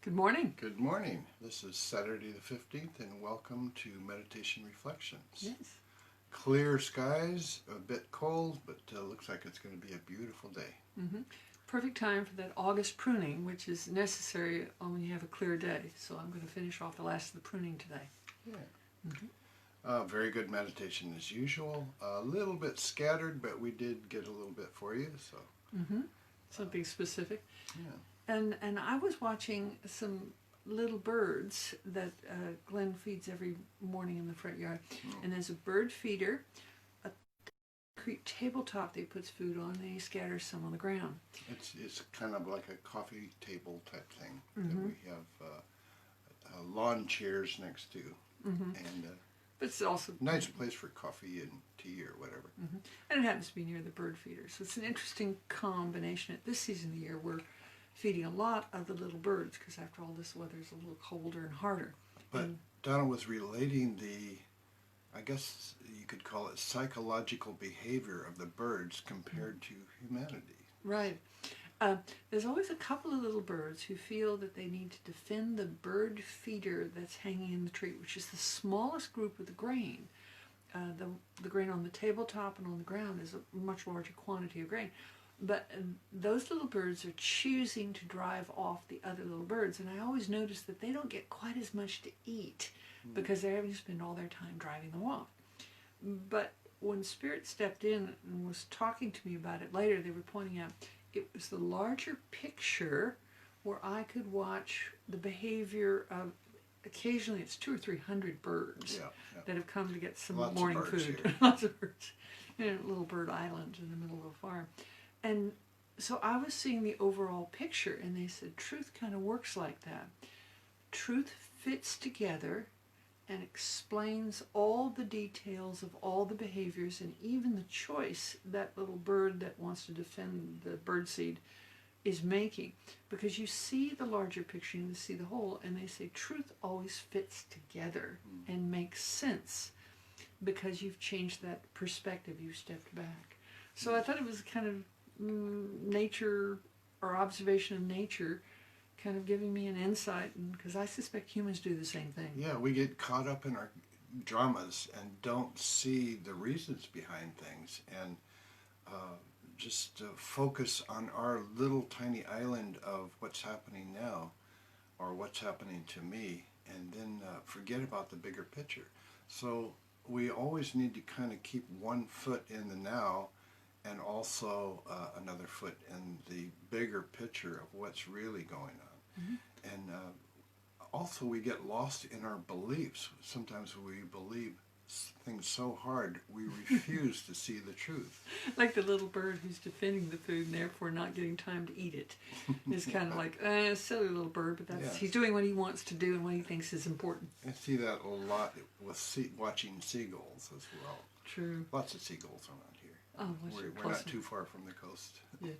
Good morning. Good morning. This is Saturday the 15th, and welcome to Meditation Reflections. Yes. Clear skies, a bit cold, but looks like it's going to be a beautiful day. Mm-hmm. Perfect time for that August pruning, which is necessary when you have a clear day. So I'm going to finish off the last of the pruning today. Yeah. Mm-hmm. Very good meditation as usual. A little bit scattered, but we did get a little bit for you. So. Mm-hmm. Something specific. Yeah. And I was watching some little birds that Glenn feeds every morning in the front yard. And there's a bird feeder, a concrete tabletop that he puts food on, and he scatters some on the ground. It's kind of like a coffee table type thing Mm-hmm. that we have lawn chairs next to. Mm-hmm. And but it's also nice place for coffee and tea or whatever. Mm-hmm. And it happens to be near the bird feeder. So it's an interesting combination at this season of the year. We're feeding a lot of the little birds because after all this weather is a little colder and harder. But and Donna was relating I guess you could call it psychological behavior of the birds compared to humanity. Right. There's always a couple of little birds who feel that they need to defend the bird feeder that's hanging in the tree, which is the smallest group of the grain. The grain on the tabletop and on the ground is a much larger quantity of grain. But those little birds are choosing to drive off the other little birds. And I always notice that they don't get quite as much to eat because they're having to spend all their time driving them off. But when Spirit stepped in and was talking to me about it later, they were pointing out it was the larger picture where I could watch the behavior of, occasionally it's 200 or 300 birds that have come to get some morning food. Lots of birds. In a little bird island in the middle of a farm. And so I was seeing the overall picture, and they said truth kind of works like that. Truth fits together and explains all the details of all the behaviors and even the choice that little bird that wants to defend the birdseed is making. Because you see the larger picture, you see the whole, and they say truth always fits together and makes sense because you've changed that perspective, you've stepped back. So I thought it was kind of nature or observation of nature kind of giving me an insight, because I suspect humans do the same thing. Yeah, we get caught up in our dramas and don't see the reasons behind things, and just focus on our little tiny island of what's happening now or what's happening to me, and then forget about the bigger picture. So we always need to kind of keep one foot in the now and also another foot in the bigger picture of what's really going on. Mm-hmm. And also we get lost in our beliefs. Sometimes we believe things so hard we refuse to see the truth. Like the little bird who's defending the food and therefore not getting time to eat it. It's kind of like, silly little bird, but he's doing what he wants to do and what he thinks is important. I see that a lot with watching seagulls as well. True. Lots of seagulls around here. Oh, we're not too far from the coast. Yeah.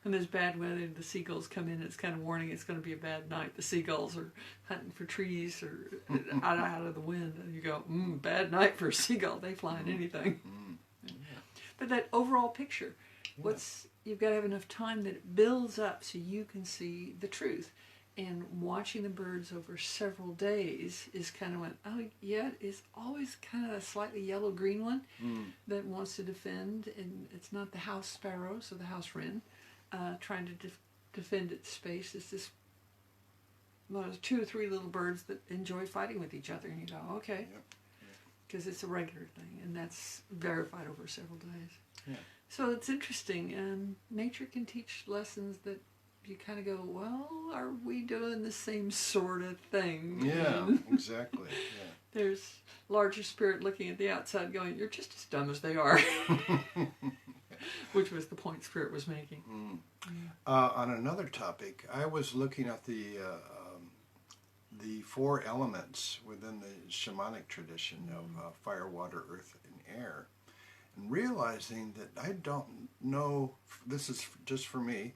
When there's bad weather, the seagulls come in, it's kind of warning it's going to be a bad night. The seagulls are hunting for trees or out of the wind, and you go, bad night for a seagull. They fly in anything. Yeah. But that overall picture, you've got to have enough time that it builds up so you can see the truth. And watching the birds over several days is kind of it's always kind of a slightly yellow-green one that wants to defend, and it's not the house sparrows or the house wren trying to defend its space. It's just 2 or 3 little birds that enjoy fighting with each other, and you go, okay, because it's a regular thing, and that's verified over several days. Yeah. So it's interesting, and nature can teach lessons that you kind of go, well, are we doing the same sort of thing? Yeah, exactly. Yeah. There's larger spirit looking at the outside going, you're just as dumb as they are. Which was the point Spirit was making. On another topic, I was looking at the 4 elements within the shamanic tradition of fire, water, earth, and air, and realizing that I don't know, this is just for me,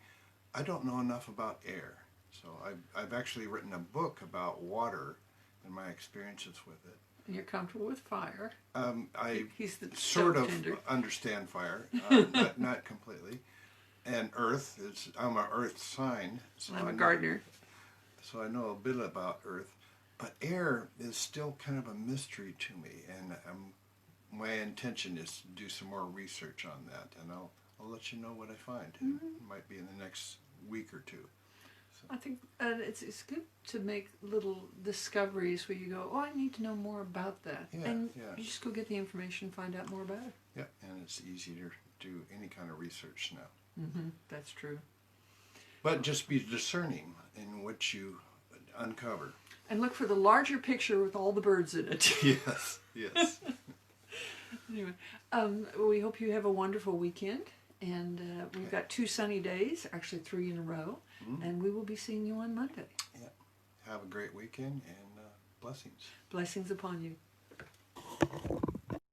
I don't know enough about air. So I've actually written a book about water and my experiences with it. And you're comfortable with fire. He's the sort of tender. Understand fire, but not completely. And earth I'm an earth sign. So I'm a gardener. so I know a bit about Earth, but air is still kind of a mystery to me, and my intention is to do some more research on that, and I'll let you know what I find. It might be in the next week or two. I think it's good to make little discoveries where you go, oh, I need to know more about that. Yeah, and yeah. you just go get the information and find out more about it. Yeah, and it's easier to do any kind of research now. That's true. But just be discerning in what you uncover. And look for the larger picture with all the birds in it. Yes, yes. Anyway, we hope you have a wonderful weekend. And we've got 2 sunny days, actually 3 in a row. And we will be seeing you on Monday. Yeah. Have a great weekend and blessings. Blessings upon you.